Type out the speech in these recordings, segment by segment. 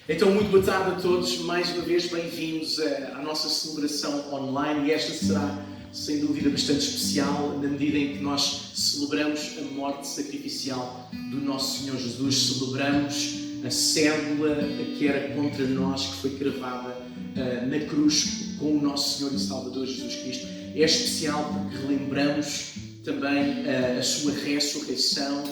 Então, muito boa tarde a todos, mais uma vez bem-vindos à nossa celebração online, e esta será, sem dúvida, bastante especial, na medida em que nós celebramos a morte sacrificial do nosso Senhor Jesus, celebramos a cédula que era contra nós, que foi cravada na cruz com o nosso Senhor e Salvador Jesus Cristo. É especial porque relembramos também a sua ressurreição,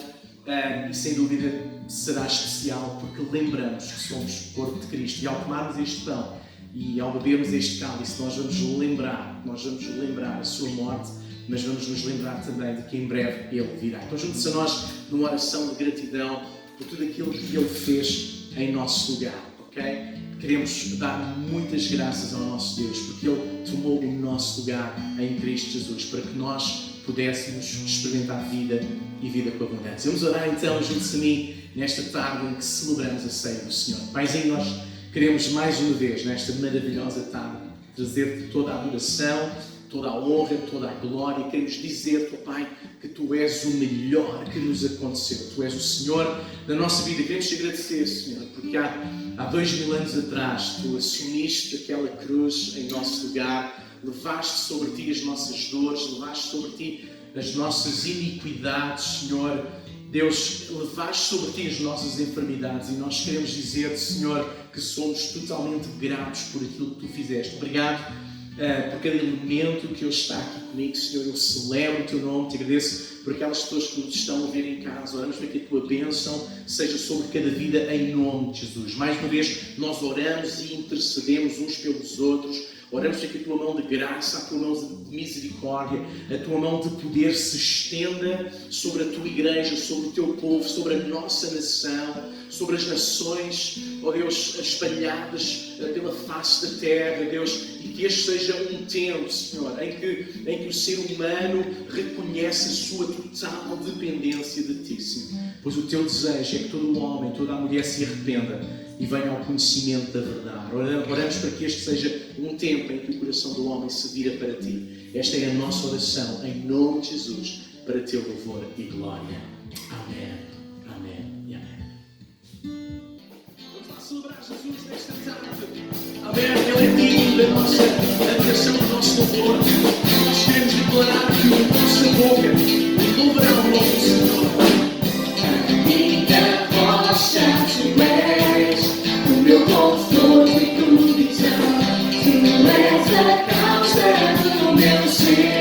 e sem dúvida será especial porque lembramos que somos o corpo de Cristo, e ao tomarmos este pão e ao bebermos este cálice nós vamos lembrar a sua morte, mas vamos nos lembrar também de que em breve Ele virá. Então junte-se a nós numa oração de gratidão por tudo aquilo que Ele fez em nosso lugar, ok? Queremos dar muitas graças ao nosso Deus porque Ele tomou o nosso lugar em Cristo Jesus, para que nós pudéssemos experimentar vida e vida com abundância. Vamos orar então, junto-se a mim, nesta tarde em que celebramos a ceia do Senhor. Paizinho, nós queremos mais uma vez, nesta maravilhosa tarde, trazer-te toda a adoração, toda a honra, toda a glória. Queremos dizer-te, ó Pai, que Tu és o melhor que nos aconteceu. Tu és o Senhor da nossa vida. Queremos te agradecer, Senhor, porque há 2000 anos atrás Tu assumiste aquela cruz em nosso lugar, levaste sobre Ti as nossas dores, levaste sobre Ti as nossas iniquidades, Senhor. Deus, levaste sobre Ti as nossas enfermidades, e nós queremos dizer-te, Senhor, que somos totalmente gratos por aquilo que Tu fizeste. Obrigado por cada elemento que hoje está aqui comigo, Senhor. Eu celebro o Teu nome, Te agradeço por aquelas pessoas que nos estão a ver em casa. Oramos para que a Tua bênção seja sobre cada vida, em nome de Jesus. Mais uma vez, nós oramos e intercedemos uns pelos outros. Oramos para que a Tua mão de graça, a Tua mão de misericórdia, a Tua mão de poder se estenda sobre a Tua igreja, sobre o Teu povo, sobre a nossa nação, sobre as nações, ó Deus, espalhadas pela face da terra, Deus, e que este seja um tempo, Senhor, em que o ser humano reconhece a sua total dependência de Ti, Senhor. Pois o Teu desejo é que todo o homem, toda a mulher se arrependa e venha ao conhecimento da verdade. Oramos para que este seja um tempo em que o coração do homem se vira para Ti. Esta é a nossa oração, em nome de Jesus, para Teu louvor e glória. Amém, amém e amém. Vamos lá celebrar Jesus nesta tarde. Amém, Ele é digno da nossa adoração, do nosso louvor. Nós queremos declarar que a nossa boca louvará o nome do Senhor. Minha rocha Tu és, o meu conforto e provisão. Tu és a causa do meu ser.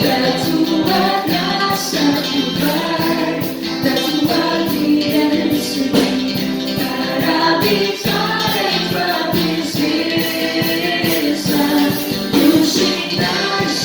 Da Tua graça Tu vai, da Tua vida recebi, para habitar em Tua presença. Os sinais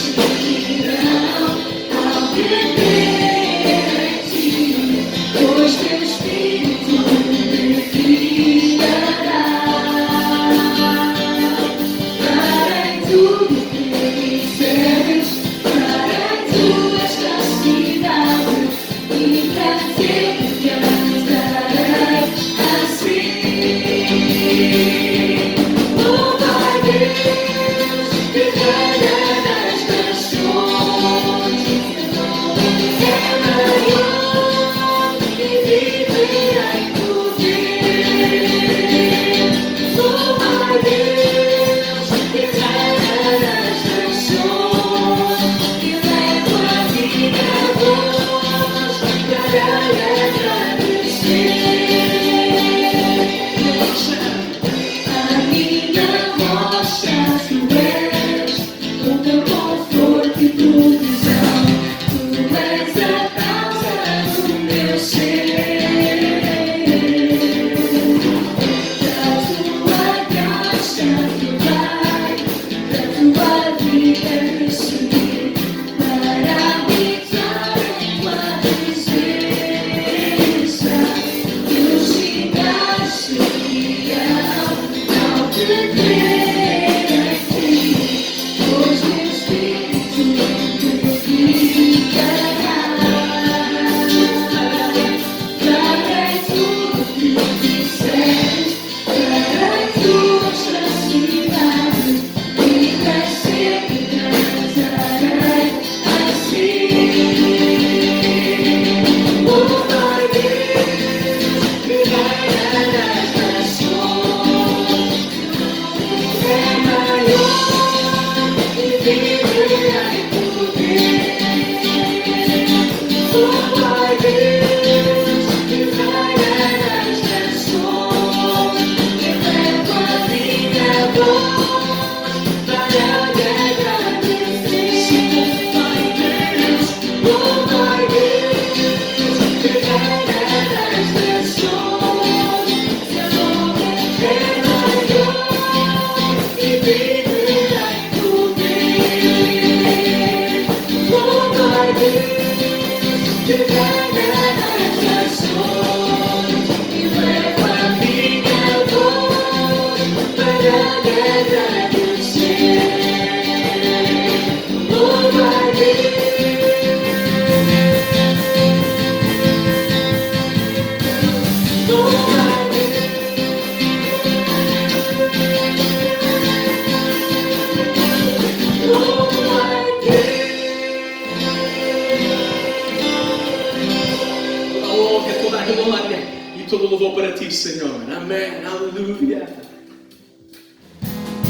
o louvor para ti, Senhor. Amém. Aleluia.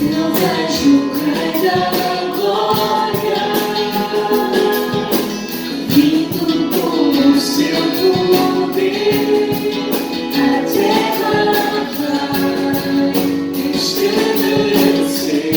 Eu vejo o Rei da Glória vindo com o seu poder. A terra vai estremecer.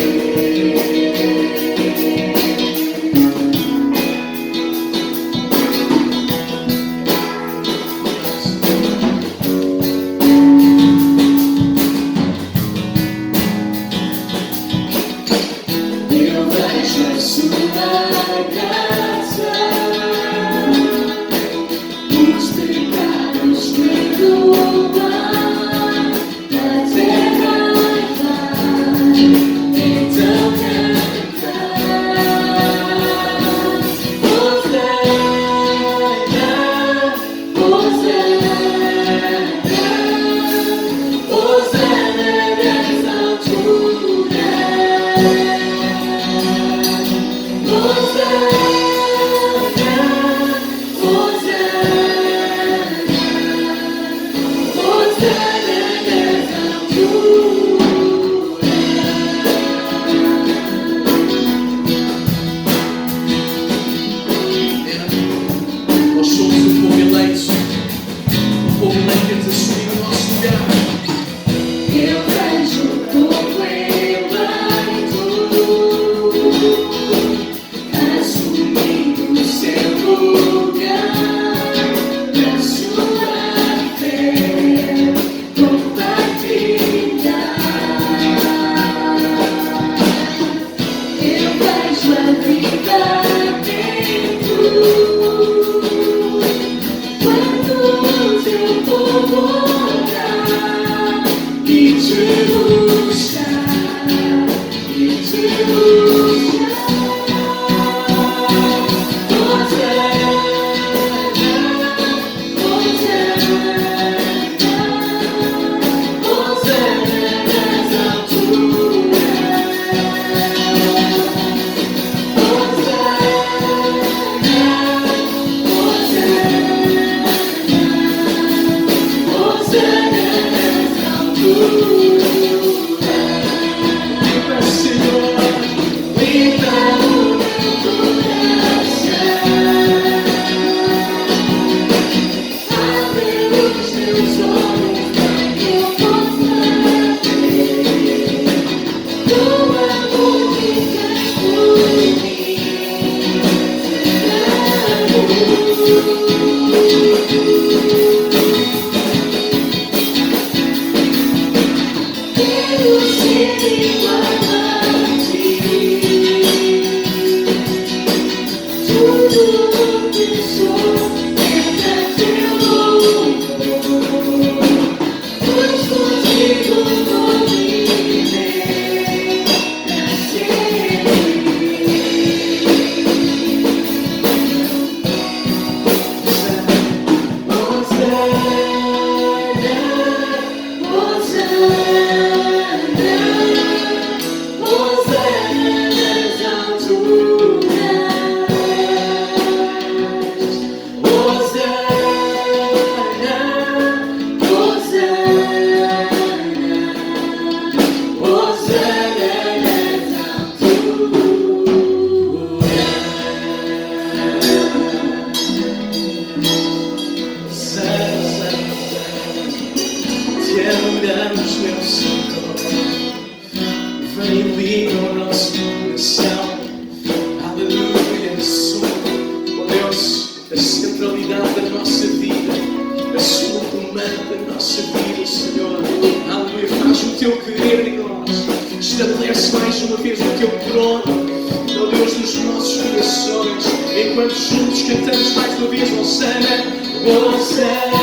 Enquanto juntos cantamos mais uma vez, Hosanna, Hosanna,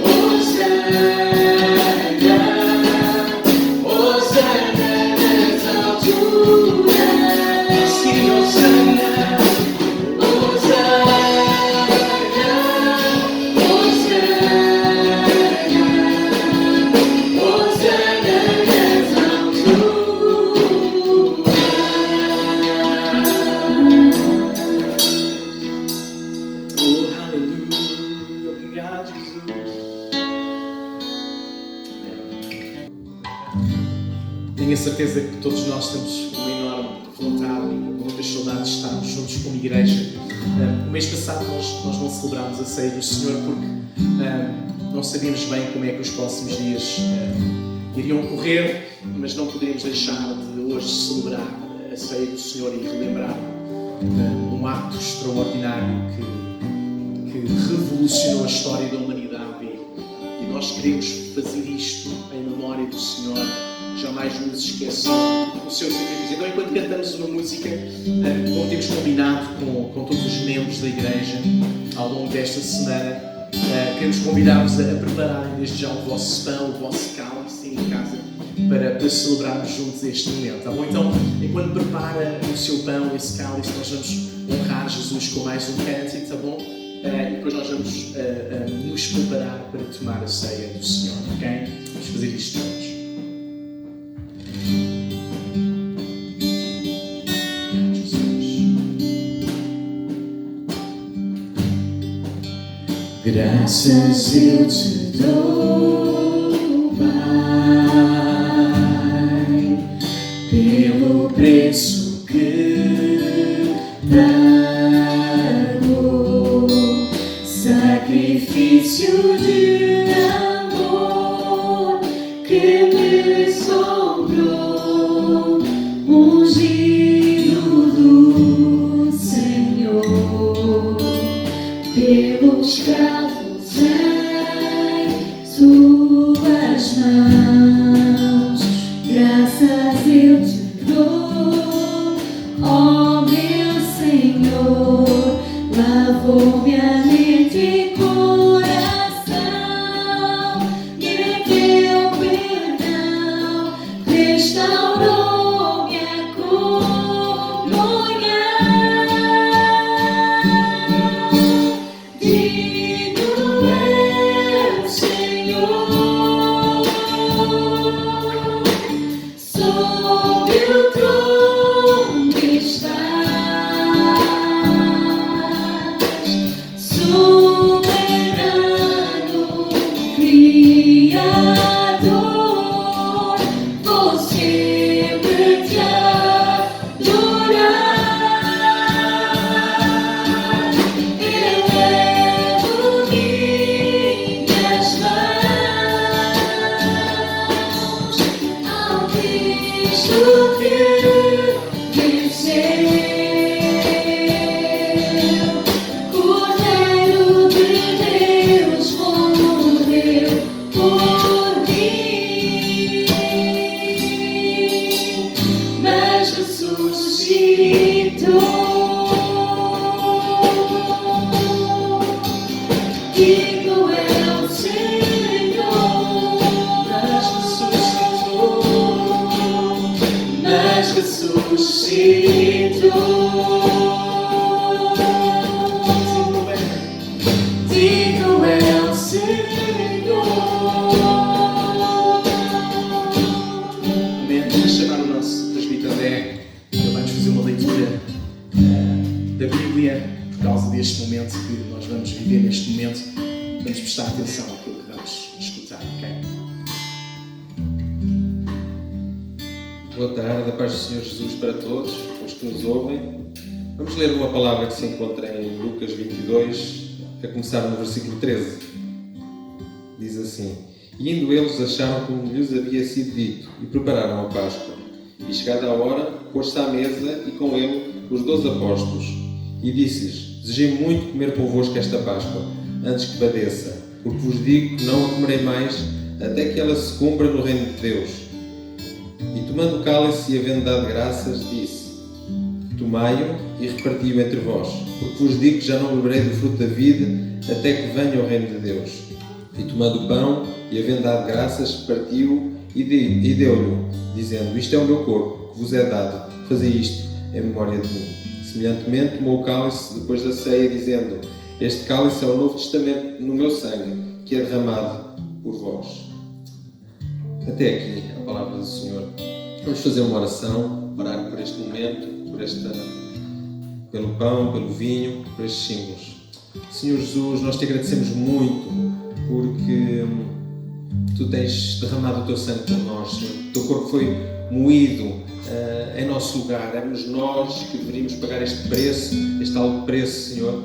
Hosanna, Hosanna nas alturas. Sim, Hosanna, Hosanna, Hosanna, Hosanna nas alturas. Oh, aleluia, obrigado. certeza que todos nós temos uma enorme vontade e muitas saudades de estarmos juntos como igreja. O mês passado nós não celebrámos a ceia do Senhor porque não sabíamos bem como é que os próximos dias iriam correr, mas não poderíamos deixar de hoje celebrar a ceia do Senhor e relembrar um ato extraordinário que revolucionou a história da humanidade e nós queremos fazer isto em memória do Senhor, jamais nos esquecer do seu sacrifício. Então, enquanto cantamos uma música, como temos combinado com todos os membros da igreja ao longo desta semana, queremos convidar-vos a prepararem desde já o vosso pão, o vosso cálice em casa para celebrarmos juntos este momento, tá bom? Então, enquanto prepara o seu pão, esse cálice, nós vamos honrar Jesus com mais um cântico, tá bom? E depois nós vamos nos preparar para tomar a ceia do Senhor, ok? Vamos fazer isto juntos. Graças eu te dou, Pai, pelo preço que pagou, sacrifício de amor que me sobrou, ungido do Senhor, pelos cravos em suas mãos. Graças eu te dou, ó meu Senhor, lavou-me a mente e coração, me deu perdão, restaurou-me a comunhão. Digno é o Senhor, sob o trono estás, soberano Criador, vou sempre te adorar. Elevo minhas mãos ao Cristo que venceu, Cordeiro de Deus morreu por mim, mas ressuscitou. Digno é o Senhor, mas ressuscitou. Digno é o Senhor. Amém. Vamos chamar o nosso presbítero André. Ele vai-nos fazer uma leitura da Bíblia por causa deste momento que nós vamos viver neste momento. Vamos prestar atenção àquilo que vamos escutar, ok? Boa tarde, a paz do Senhor Jesus para todos os que nos ouvem. Vamos ler uma palavra que se encontra em Lucas 22, a começar no versículo 13. Diz assim: E indo eles acharam como lhes havia sido dito, e prepararam a Páscoa. E chegada a hora, pôs-se à mesa, e com ele os 12 apóstolos. E disse-lhes: Desejei muito comer convosco esta Páscoa, antes que padeça, porque vos digo que não a comerei mais, até que ela se cumpra no reino de Deus. E tomando o cálice e havendo dado graças, disse: Tomai-o e reparti-o entre vós, porque vos digo que já não beberei do fruto da vide, até que venha o reino de Deus. E tomando o pão e havendo dado graças, partiu e deu-lhe, dizendo: Isto é o meu corpo, que vos é dado, fazei isto em memória de mim. Semelhantemente tomou o cálice depois da ceia, dizendo: Este cálice é o novo testamento no meu sangue, que é derramado por vós. Até aqui a palavra do Senhor. Vamos fazer uma oração, orar por este momento, pelo pão, pelo vinho, por estes símbolos. Senhor Jesus, nós te agradecemos muito porque Tu tens derramado o teu sangue por nós, Senhor. O teu corpo foi moído em nosso lugar. Éramos nós que deveríamos pagar este preço, este alto preço, Senhor.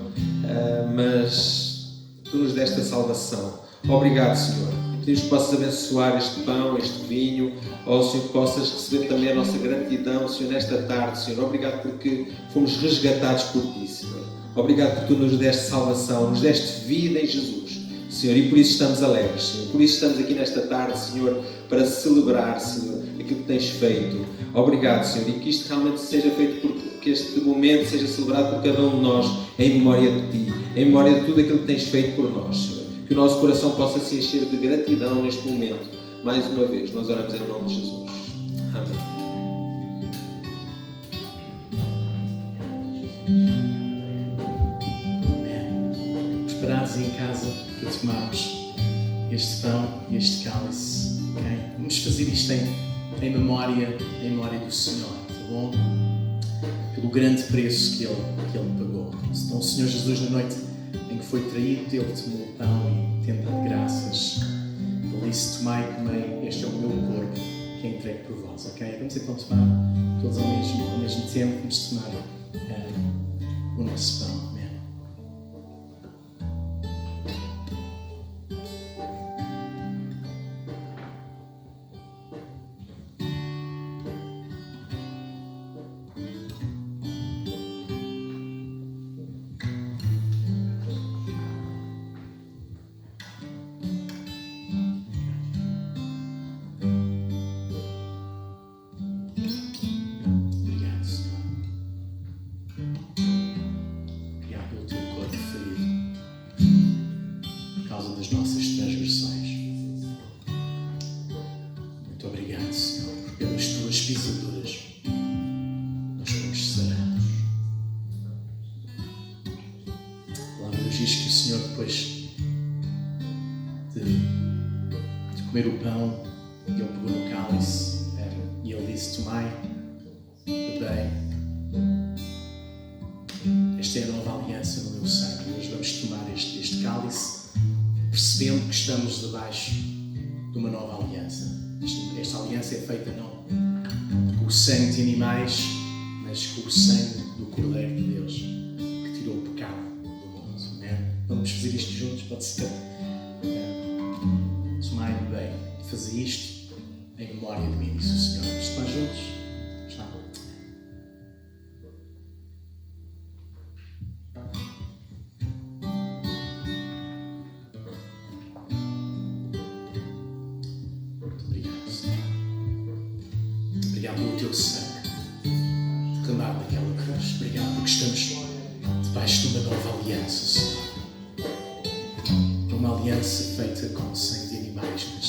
Mas Tu nos deste a salvação. Obrigado, Senhor. Pedimos que possas abençoar este pão, este vinho. Senhor, que possas receber também a nossa gratidão, Senhor, nesta tarde, Senhor. Obrigado porque fomos resgatados por Ti, Senhor. Obrigado porque Tu nos deste salvação, nos deste vida em Jesus, Senhor. E por isso estamos alegres, Senhor. Por isso estamos aqui nesta tarde, Senhor, para celebrar, Senhor, aquilo que Tens feito. Obrigado, Senhor. E que isto realmente seja feito, que este momento seja celebrado por cada um de nós, em memória de Ti, em memória de tudo aquilo que Tens feito por nós, Senhor. Que o nosso coração possa se encher de gratidão neste momento. Mais uma vez, nós oramos em nome de Jesus. Amém. Preparados em casa para tomarmos este pão e este cálice. Okay? Vamos fazer isto em memória do Senhor, tá bom? Pelo grande preço que Ele pagou. Então o Senhor Jesus, na noite em que foi traído, Ele tomou o pão e tendo dado graças, Ele disse: tomai e comei, este é o meu corpo que é entregue por vós, ok? Vamos então tomar todos ao mesmo tempo, vamos tomar o nosso pão. Amém. Comer o pão, Ele pegou no cálice e Ele disse: tomai, bebei, esta é a nova aliança no meu sangue. Hoje vamos tomar este cálice, percebendo que estamos debaixo de uma nova aliança. Esta aliança é feita não com o sangue de animais, mas com o sangue do Cordeiro de Deus, que tirou o pecado do mundo. Né? Vamos fazer isto juntos, pode ser. Tomai bem, fazer isto em memória de mim, disse o Senhor. Vamos tomar juntos? Já. Muito obrigado, Senhor. Obrigado pelo Teu sangue derramado naquela cruz. Obrigado porque estamos debaixo de uma nova aliança, Senhor. Uma aliança feita com sangue de animais, mas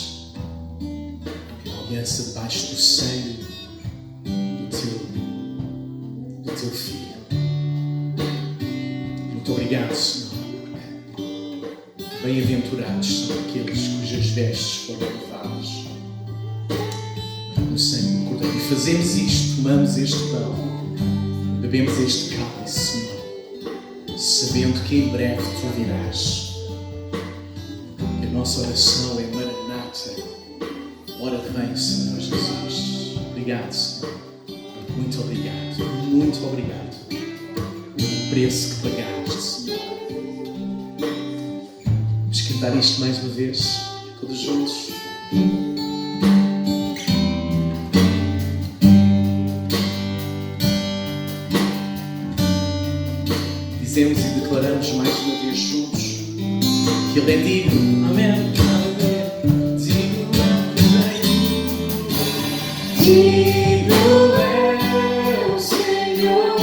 uma aliança debaixo do sangue do Teu Filho. Muito obrigado, Senhor. Bem-aventurados são aqueles cujas vestes foram lavadas no sangue do Cordeiro. E fazemos isto, tomamos este pão, bebemos este cálice, Senhor, sabendo que em breve Tu virás. Nossa oração é Maranata, ora vem, Senhor Jesus. Obrigado, Senhor. Muito obrigado, muito obrigado pelo preço que pagaste, Senhor. Vamos cantar isto mais uma vez, todos juntos. Dizemos e declaramos mais uma vez juntos que Ele é digno. Amém. Digno é o Senhor,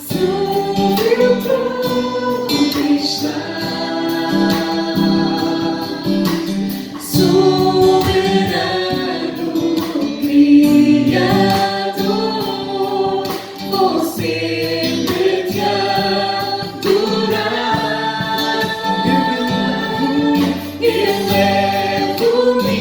sobre o trono está, soberano Criador, por sempre te adorar. Eu levo-me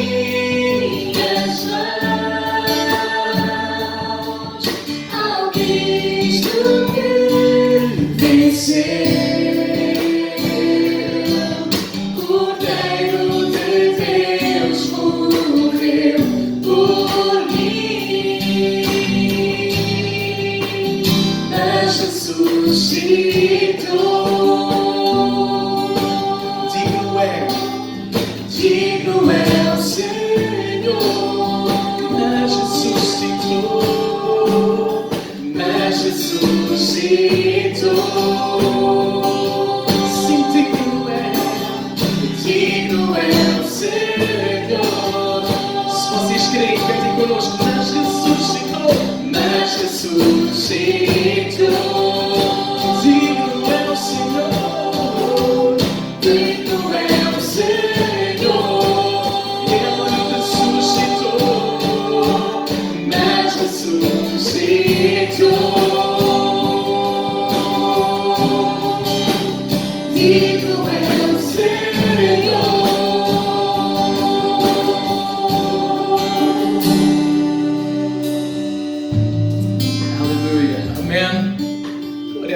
Digno é o Senhor, mas ressuscitou, mas ressuscitou. Sim, digno é o Senhor. Se vocês creem, cantem conosco, mas ressuscitou, mas ressuscitou. Digno é o Senhor, digno é o Senhor.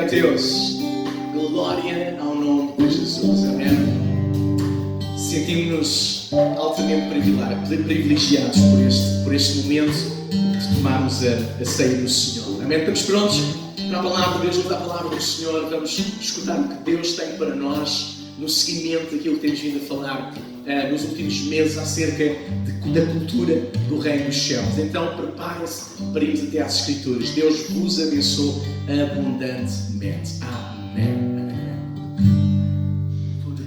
Deus, glória ao nome de Jesus, amém? Sentimos-nos altamente privilegiados por este momento de tomarmos a ceia do Senhor, amém? Estamos prontos para a palavra de Deus, vamos à palavra do Senhor, vamos escutar o que Deus tem para nós no seguimento daquilo que temos vindo a falar nos últimos meses acerca da cultura do Reino dos Céus. Então preparem-se para irmos até às Escrituras. Deus vos abençoe abundantemente. Amém.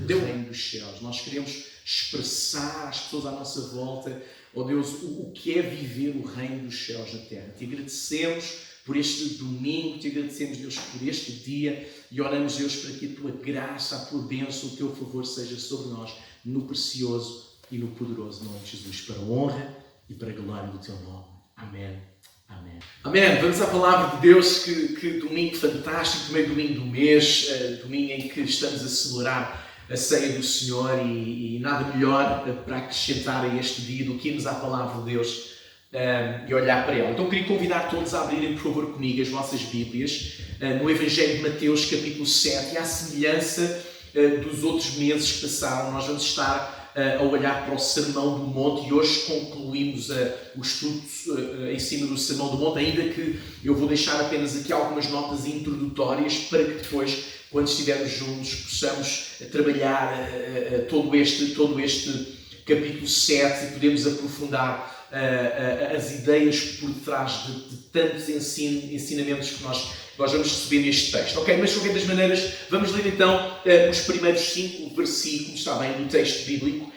Do Reino dos Céus. Nós queremos expressar às pessoas à nossa volta, ó Deus, o que é viver o Reino dos Céus na Terra. Te agradecemos por este domingo, te agradecemos, Deus, por este dia e oramos, Deus, para que a tua graça, a tua bênção, o teu favor seja sobre nós, no precioso e no poderoso nome de Jesus, para a honra e para a glória do teu nome. Amém. Amém. Amém. Vamos à palavra de Deus, que domingo fantástico, primeiro domingo do mês, domingo em que estamos a celebrar a ceia do Senhor e nada melhor para acrescentar a este dia do que irmos à palavra de Deus e olhar para ela. Então queria convidar todos a abrirem, por favor, comigo as vossas Bíblias no Evangelho de Mateus, capítulo 7, e à semelhança dos outros meses que passaram, nós vamos estar a olhar para o Sermão do Monte e hoje concluímos o estudo em cima do Sermão do Monte, ainda que eu vou deixar apenas aqui algumas notas introdutórias para que depois, quando estivermos juntos, possamos trabalhar todo este capítulo 7 e podemos aprofundar as ideias por trás de tantos ensinamentos que nós vamos receber neste texto. Ok? Mas de qualquer das maneiras, vamos ler então os primeiros 5 versículos, está bem, do texto bíblico,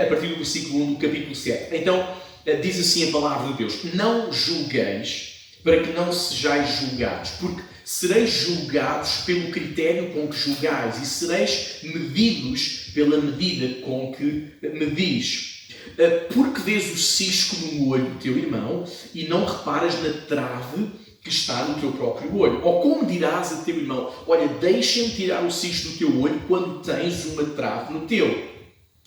a partir do versículo 1 do capítulo 7. Então, diz assim a palavra de Deus: não julgueis para que não sejais julgados, porque sereis julgados pelo critério com que julgais e sereis medidos pela medida com que medis. Porque vês o cisco no olho do teu irmão e não reparas na trave que está no teu próprio olho? Ou como dirás a teu irmão: olha, deixa-me tirar o cisco do teu olho quando tens uma trave no teu?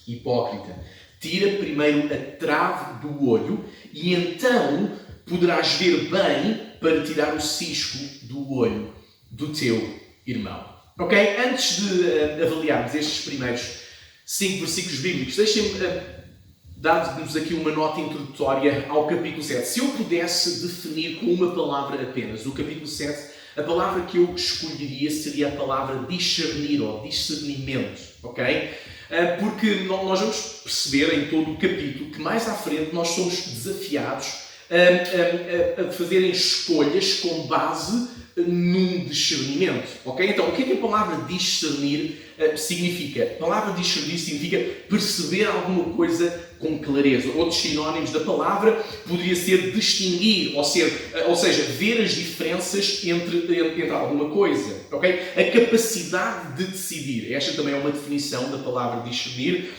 Hipócrita, tira primeiro a trave do olho e então poderás ver bem para tirar o cisco do olho do teu irmão. Ok? Antes de avaliarmos estes primeiros 5 versículos bíblicos, deixem-me dar-nos aqui uma nota introdutória ao capítulo 7. Se eu pudesse definir com uma palavra apenas o capítulo 7, a palavra que eu escolheria seria a palavra discernir ou discernimento. Ok? Porque nós vamos perceber em todo o capítulo que mais à frente nós somos desafiados a fazerem escolhas com base num discernimento. Ok? Então, o que é que a palavra discernir significa? A palavra discernir significa perceber alguma coisa com clareza. Outros sinónimos da palavra poderia ser distinguir, ou seja, ver as diferenças entre alguma coisa. Okay? A capacidade de decidir. Esta também é uma definição da palavra discernir.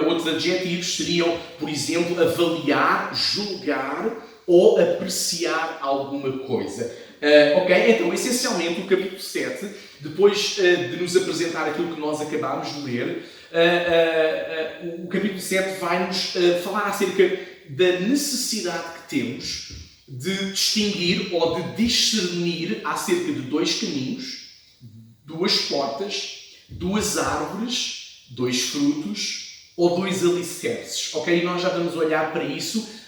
Outros adjetivos seriam, por exemplo, avaliar, julgar ou apreciar alguma coisa. Ok? Então, essencialmente, o capítulo 7, depois de nos apresentar aquilo que nós acabámos de ler, o capítulo 7 vai-nos falar acerca da necessidade que temos de distinguir ou de discernir acerca de 2 caminhos, 2 portas, 2 árvores, 2 frutos ou 2 alicerces. Ok? E nós já vamos olhar para isso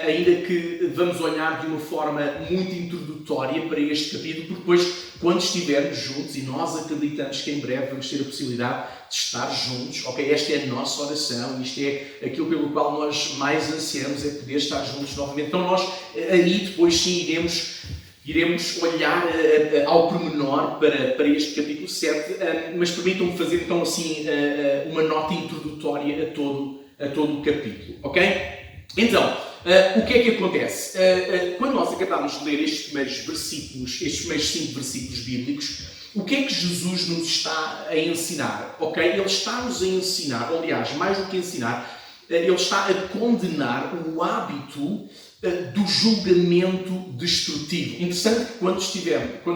ainda que vamos olhar de uma forma muito introdutória para este capítulo, porque depois, quando estivermos juntos, e nós acreditamos que em breve vamos ter a possibilidade de estar juntos, ok? Esta é a nossa oração, isto é aquilo pelo qual nós mais ansiamos, é poder estar juntos novamente. Então nós aí depois sim iremos olhar ao pormenor para este capítulo 7, mas permitam-me fazer então assim uma nota introdutória a todo o capítulo, ok? Então, o que é que acontece? Quando nós acabamos de ler estes primeiros 5 versículos bíblicos, o que é que Jesus nos está a ensinar? Ok? Ele está-nos a ensinar, aliás, mais do que ensinar, ele está a condenar o hábito do julgamento destrutivo. Interessante que quando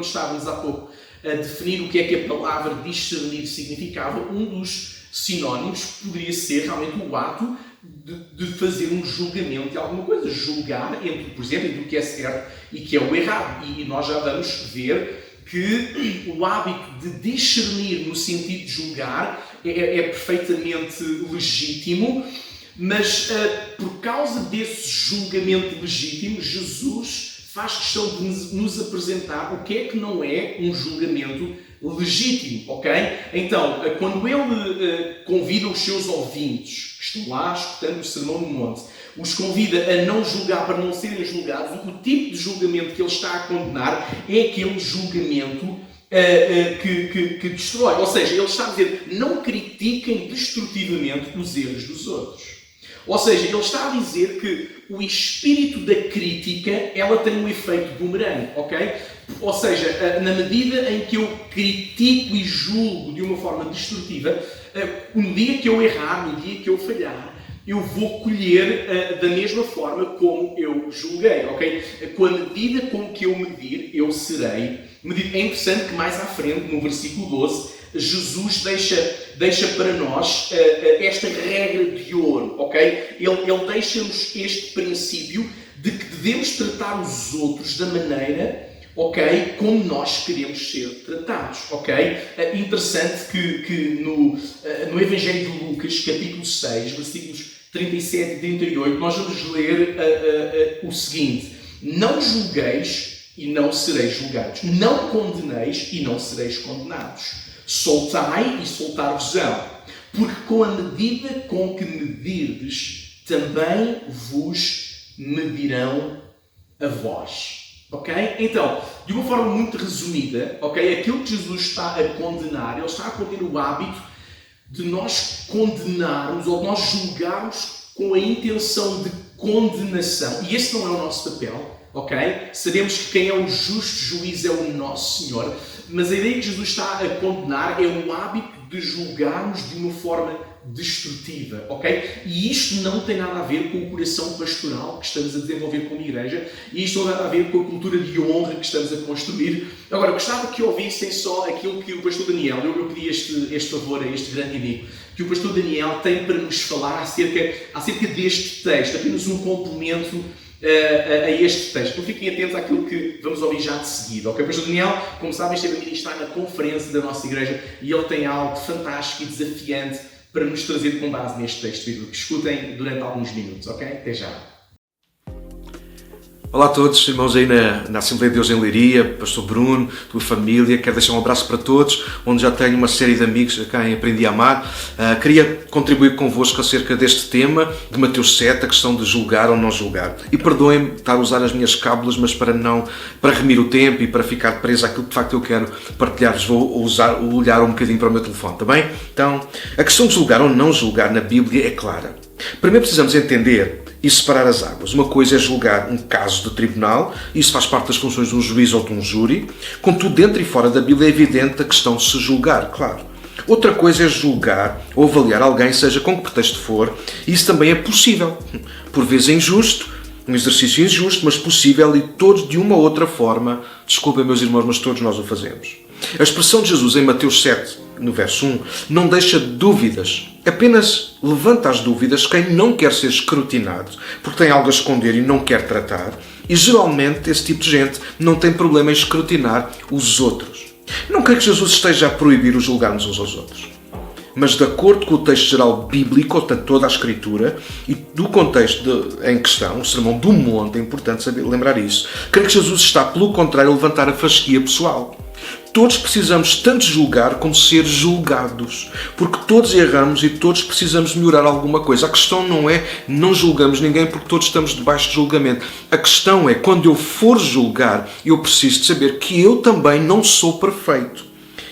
estávamos há pouco a definir o que é que a palavra discernir significava, um dos sinónimos poderia ser realmente o ato de fazer um julgamento de alguma coisa. Julgar, por exemplo, entre o que é certo e que é o errado. E nós já vamos ver que o hábito de discernir no sentido de julgar é perfeitamente legítimo, mas por causa desse julgamento legítimo, Jesus faz questão de nos apresentar o que é que não é um julgamento legítimo, ok? Então, quando ele convida os seus ouvintes, que estão lá escutando o Sermão no Monte, os convida a não julgar para não serem julgados, o tipo de julgamento que ele está a condenar é aquele julgamento que destrói. Ou seja, ele está a dizer, não critiquem destrutivamente os erros dos outros. Ou seja, ele está a dizer que o espírito da crítica, ela tem um efeito boomerang, ok? Ou seja, na medida em que eu critico e julgo de uma forma destrutiva, no dia que eu errar, no dia que eu falhar, eu vou colher da mesma forma como eu julguei, ok? Com a medida com que eu medir, eu serei medido. É interessante que mais à frente, no versículo 12, Jesus deixa para nós esta regra de ouro, ok? Ele deixa-nos este princípio de que devemos tratar os outros da maneira, ok, como nós queremos ser tratados, ok? Interessante que no Evangelho de Lucas, capítulo 6, versículos 37 e 38, nós vamos ler o seguinte: não julgueis e não sereis julgados, não condeneis e não sereis condenados. Soltai e soltar-vos-ão, porque com a medida com que medirdes, também vos medirão a vós. Ok? Então, de uma forma muito resumida, ok? Aquilo que Jesus está a condenar, ele está a condenar o hábito de nós condenarmos ou de nós julgarmos com a intenção de condenação. E esse não é o nosso papel, ok? Sabemos que quem é o justo juiz é o nosso Senhor. Mas a ideia que Jesus está a condenar é o hábito de julgarmos de uma forma destrutiva, ok? E isto não tem nada a ver com o coração pastoral que estamos a desenvolver como igreja, e isto não tem nada a ver com a cultura de honra que estamos a construir. Agora, gostava que ouvissem só aquilo que o pastor Daniel, eu pedi este favor a este grande amigo, que o pastor Daniel tem para nos falar acerca deste texto, apenas um complemento a este texto. Então fiquem atentos àquilo que vamos ouvir já de seguida. Ok? O pastor Daniel, como sabem, esteve a ministrar na conferência da nossa igreja e ele tem algo fantástico e desafiante para nos trazer com base neste texto bíblico. Escutem durante alguns minutos, ok? Até já. Olá a todos, irmãos aí na Assembleia de Deus em Leiria, pastor Bruno, tua família, quero deixar um abraço para todos, onde já tenho uma série de amigos a quem aprendi a amar. Queria contribuir convosco acerca deste tema de Mateus 7, a questão de julgar ou não julgar. E perdoem-me estar a usar as minhas cábulas, mas para remir o tempo e para ficar preso àquilo que de facto eu quero partilhar-vos, vou olhar um bocadinho para o meu telefone, está bem? Então, a questão de julgar ou não julgar na Bíblia é clara. Primeiro precisamos entender e separar as águas. Uma coisa é julgar um caso de tribunal, isso faz parte das funções de um juiz ou de um júri, contudo, dentro e fora da Bíblia é evidente a questão de se julgar, claro. Outra coisa é julgar ou avaliar alguém, seja com que pretexto for, e isso também é possível. Por vezes é injusto, um exercício injusto, mas possível, e todos de uma ou outra forma, desculpem meus irmãos, mas todos nós o fazemos. A expressão de Jesus em Mateus 7, no verso 1, não deixa dúvidas, apenas levanta as dúvidas quem não quer ser escrutinado, porque tem algo a esconder e não quer tratar, e geralmente esse tipo de gente não tem problema em escrutinar os outros. Não creio que Jesus esteja a proibir o julgarmos uns aos outros. mas de acordo com o texto geral bíblico, portanto toda a Escritura, e do contexto em questão, o Sermão do Monte, é importante saber lembrar isso, creio que Jesus está, pelo contrário, a levantar a fasquia pessoal. Todos precisamos tanto julgar como ser julgados, porque todos erramos e todos precisamos melhorar alguma coisa. A questão não é não julgamos ninguém porque todos estamos debaixo de julgamento. A questão é, quando eu for julgar, eu preciso de saber que eu também não sou perfeito.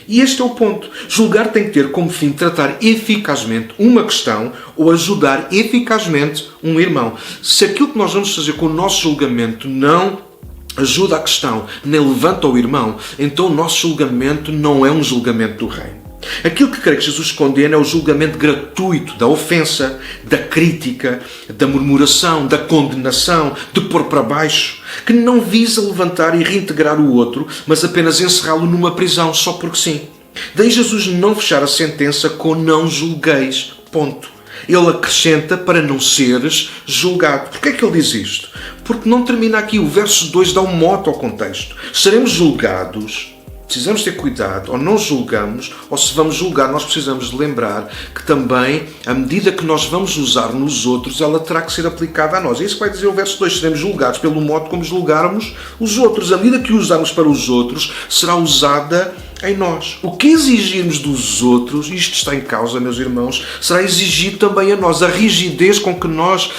E este é o ponto. Julgar tem que ter como fim tratar eficazmente uma questão ou ajudar eficazmente um irmão. Se aquilo que nós vamos fazer com o nosso julgamento não ajuda a questão, nem levanta o irmão, então o nosso julgamento não é um julgamento do reino. Aquilo que creio que Jesus condena é o julgamento gratuito da ofensa, da crítica, da murmuração, da condenação, de pôr para baixo, que não visa levantar e reintegrar o outro, mas apenas encerrá-lo numa prisão só porque sim. Daí Jesus não fechar a sentença com não julgueis, ponto. Ele acrescenta para não seres julgado. Porquê é que ele diz isto? Porque não termina aqui. O verso 2 dá um mote ao contexto. Seremos julgados, precisamos ter cuidado, ou não julgamos, ou se vamos julgar, nós precisamos de lembrar que também, a medida que nós vamos usar nos outros, ela terá que ser aplicada a nós. É isso que vai dizer o verso 2. Seremos julgados pelo modo como julgarmos os outros. A medida que usarmos para os outros, será usada em nós. O que exigirmos dos outros, isto está em causa, meus irmãos, será exigido também a nós. A rigidez com que nós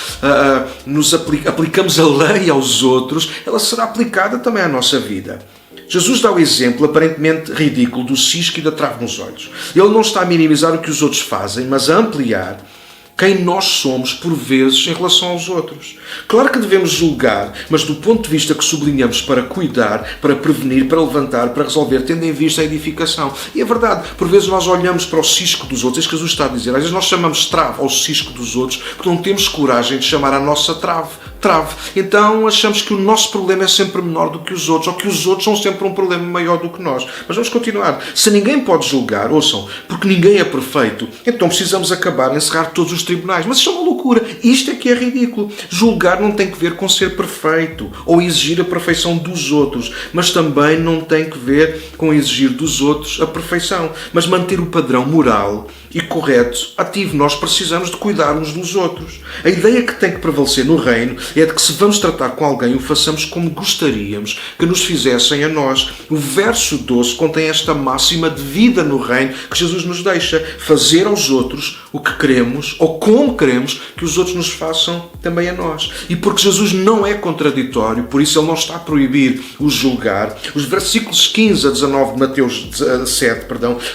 aplicamos a lei aos outros, ela será aplicada também à nossa vida. Jesus dá o exemplo aparentemente ridículo do cisco e da trave nos olhos. Ele não está a minimizar o que os outros fazem, mas a ampliar quem nós somos, por vezes, em relação aos outros. Claro que devemos julgar, mas do ponto de vista que sublinhamos para cuidar, para prevenir, para levantar, para resolver, tendo em vista a edificação. E é verdade, por vezes nós olhamos para o cisco dos outros, é isso que Jesus está a dizer. Às vezes nós chamamos trave ao cisco dos outros porque não temos coragem de chamar a nossa trave. Então achamos que o nosso problema é sempre menor do que os outros, ou que os outros são sempre um problema maior do que nós. Mas vamos continuar. Se ninguém pode julgar, ouçam, porque ninguém é perfeito, então precisamos acabar, encerrar todos os tribunais. Mas isto é uma loucura. Isto é que é ridículo. Julgar não tem que ver com ser perfeito ou exigir a perfeição dos outros, mas também não tem que ver com exigir dos outros a perfeição, mas manter o padrão moral e correto ativo. Nós precisamos de cuidar uns dos outros. A ideia que tem que prevalecer no reino é de que se vamos tratar com alguém, o façamos como gostaríamos que nos fizessem a nós. O verso 12 contém esta máxima de vida no reino que Jesus nos deixa: fazer aos outros o que queremos ou como queremos que os outros nos façam também a nós. E porque Jesus não é contraditório, por isso ele não está a proibir o julgar. Os versículos 15 a 19 de Mateus 7,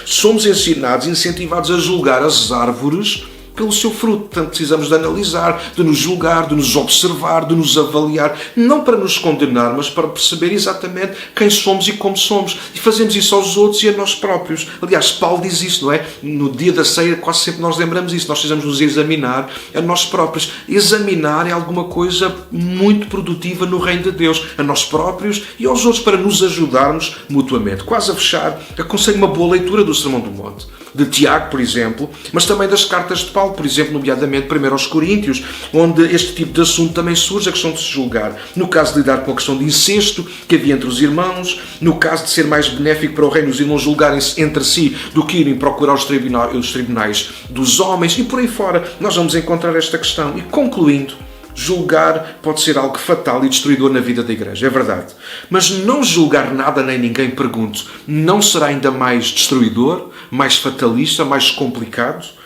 somos ensinados e incentivados a julgar as árvores pelo seu fruto. Portanto, precisamos de analisar, de nos julgar, de nos observar, de nos avaliar, não para nos condenar, mas para perceber exatamente quem somos e como somos. E fazemos isso aos outros e a nós próprios. Aliás, Paulo diz isso, não é? No dia da ceia, quase sempre nós lembramos isso. Nós precisamos nos examinar a nós próprios. Examinar é alguma coisa muito produtiva no reino de Deus, a nós próprios e aos outros, para nos ajudarmos mutuamente. Quase a fechar, aconselho uma boa leitura do Sermão do Monte, de Tiago, por exemplo, mas também das cartas de Paulo, por exemplo, nomeadamente 1 aos Coríntios, onde este tipo de assunto também surge, a questão de se julgar. No caso de lidar com a questão de incesto que havia entre os irmãos, no caso de ser mais benéfico para o reino os irmãos julgarem-se entre si do que irem procurar os tribunais dos homens, e por aí fora nós vamos encontrar esta questão. E concluindo, julgar pode ser algo fatal e destruidor na vida da igreja, é verdade. Mas não julgar nada nem ninguém, pergunto, não será ainda mais destruidor, mais fatalista, mais complicado?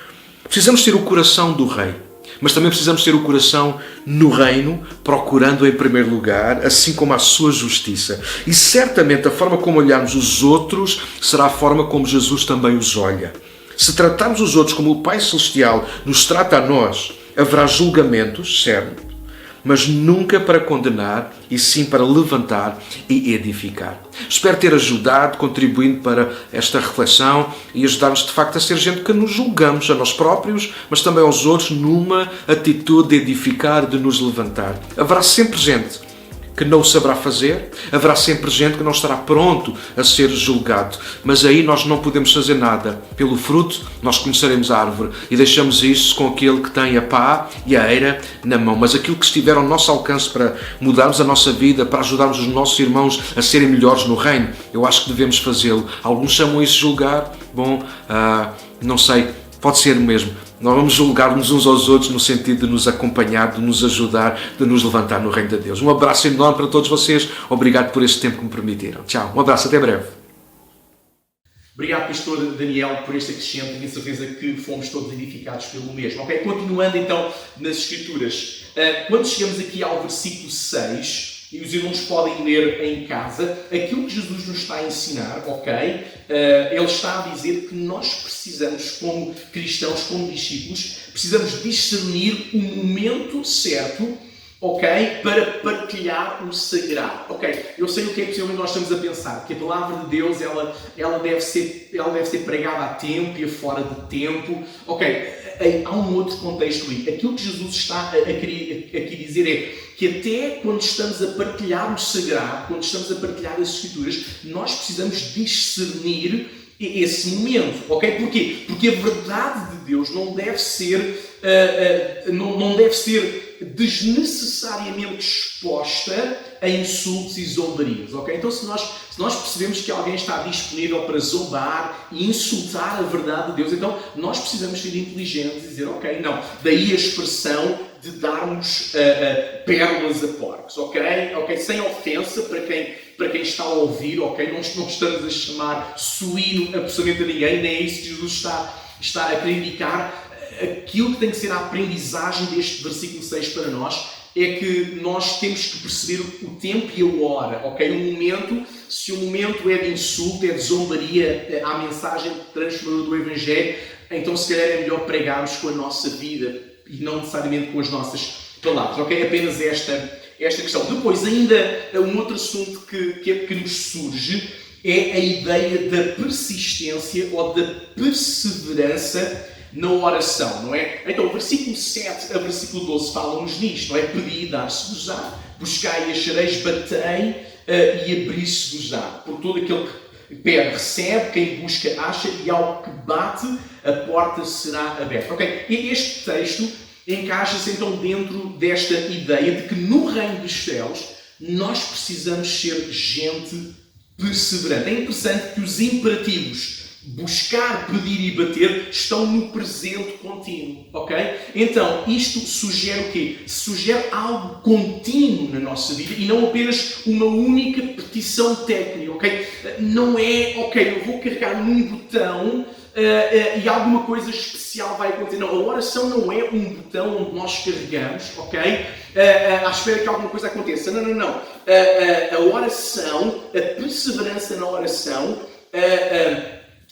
Precisamos ter o coração do rei, mas também precisamos ter o coração no reino, procurando em primeiro lugar, assim como a sua justiça. E certamente a forma como olharmos os outros será a forma como Jesus também os olha. Se tratarmos os outros como o Pai Celestial nos trata a nós, haverá julgamentos, certo? Mas nunca para condenar, e sim para levantar e edificar. Espero ter ajudado, contribuindo para esta reflexão e ajudar-nos de facto a ser gente que nos julgamos a nós próprios, mas também aos outros, numa atitude de edificar, de nos levantar. Haverá sempre gente que não o saberá fazer, haverá sempre gente que não estará pronto a ser julgado, mas aí nós não podemos fazer nada. Pelo fruto nós conheceremos a árvore, e deixamos isso com aquele que tem a pá e a eira na mão. Mas aquilo que estiver ao nosso alcance para mudarmos a nossa vida, para ajudarmos os nossos irmãos a serem melhores no reino, eu acho que devemos fazê-lo. Alguns chamam isso de julgar, não sei, Pode ser mesmo. Nós vamos julgar-nos uns aos outros no sentido de nos acompanhar, de nos ajudar, de nos levantar no reino de Deus. Um abraço enorme para todos vocês. Obrigado por este tempo que me permitiram. Tchau. Um abraço. Até breve. Obrigado, pastor Daniel, por este acrescento. Tenho certeza que fomos todos edificados pelo mesmo. Ok, continuando então nas Escrituras. Quando chegamos aqui ao versículo 6, e os irmãos podem ler em casa, aquilo que Jesus nos está a ensinar, ok? Ele está a dizer que nós precisamos, como cristãos, como discípulos, precisamos discernir o momento certo, ok? Para partilhar o sagrado. Ok, eu sei o que é que nós estamos a pensar, que a palavra de Deus ela deve ser pregada a tempo e a fora de tempo. Ok, há um outro contexto aí. Aquilo que Jesus está a querer aqui dizer é que até quando estamos a partilhar o sagrado, quando estamos a partilhar as Escrituras, nós precisamos discernir esse momento, ok? Porquê? Porque a verdade de Deus não deve ser desnecessariamente exposta a insultos e zombarias, ok? Então se nós percebemos que alguém está disponível para zombar e insultar a verdade de Deus, então nós precisamos ser inteligentes e dizer, ok, não. Daí a expressão de darmos pérolas a porcos, ok? Sem ofensa para quem está a ouvir, ok? Não estamos a chamar suíno absolutamente a ninguém, nem é isso que Jesus está a querer indicar. Aquilo que tem que ser a aprendizagem deste versículo 6 para nós é que nós temos que perceber o tempo e a hora, ok? O momento, se o momento é de insulto, é de zombaria à mensagem transformadora do Evangelho, então se calhar é melhor pregarmos com a nossa vida e não necessariamente com as nossas palavras, ok? Apenas esta questão. Depois, ainda um outro assunto que nos surge é a ideia da persistência ou da perseverança na oração, não é? Então, o versículo 7 a versículo 12 falam-nos nisto, não é? Pedi e dar-se-vos-á, buscai e achareis, batei e abrir-se-vos-á. Por todo aquele que pede, recebe, quem busca, acha, e ao que bate, a porta será aberta. Ok? E este texto encaixa-se então dentro desta ideia de que no reino dos céus nós precisamos ser gente perseverante. É interessante que os imperativos buscar, pedir e bater estão no presente contínuo, ok? Então, isto sugere o quê? Sugere algo contínuo na nossa vida e não apenas uma única petição técnica, ok? Não é, ok, eu vou carregar num botão e alguma coisa especial vai acontecer. Não, a oração não é um botão onde nós carregamos, ok? À espera que alguma coisa aconteça. Não. A oração, a perseverança na oração,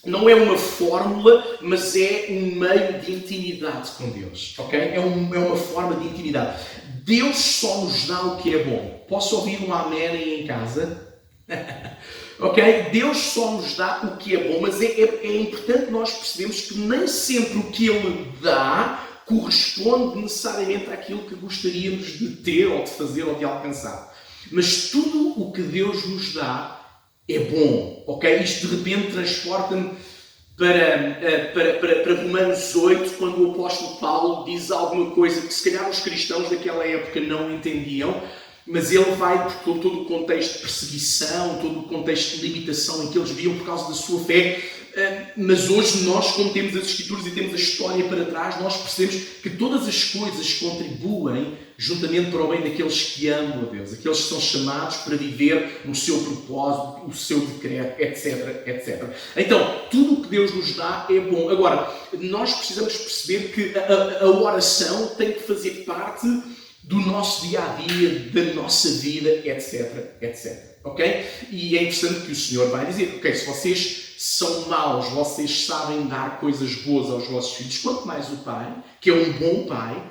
não é uma fórmula, mas é um meio de intimidade com Deus, ok? É uma forma de intimidade. Deus só nos dá o que é bom. Posso ouvir um amém aí em casa? Ok? Deus só nos dá o que é bom, mas é importante nós percebermos que nem sempre o que Ele dá corresponde necessariamente àquilo que gostaríamos de ter, ou de fazer, ou de alcançar. Mas tudo o que Deus nos dá é bom, ok? Isto de repente transporta-me para Romanos 8, quando o apóstolo Paulo diz alguma coisa que se calhar os cristãos daquela época não entendiam, mas ele vai por todo o contexto de perseguição, todo o contexto de limitação em que eles viam por causa da sua fé. Mas hoje nós, como temos as Escrituras e temos a história para trás, nós percebemos que todas as coisas contribuem juntamente para o bem daqueles que amam a Deus, aqueles que são chamados para viver no seu propósito, o seu decreto, etc, etc. Então, tudo o que Deus nos dá é bom. Agora, nós precisamos perceber que a oração tem que fazer parte do nosso dia-a-dia, da nossa vida, etc, etc. Ok? E é interessante que o Senhor vai dizer, ok, se vocês são maus, vocês sabem dar coisas boas aos vossos filhos, quanto mais o Pai, que é um bom Pai,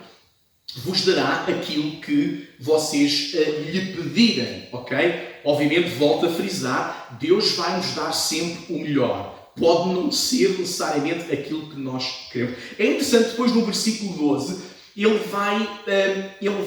vos dará aquilo que vocês lhe pedirem, ok? Obviamente, volto a frisar, Deus vai nos dar sempre o melhor. Pode não ser necessariamente aquilo que nós queremos. É interessante, depois no versículo 12, ele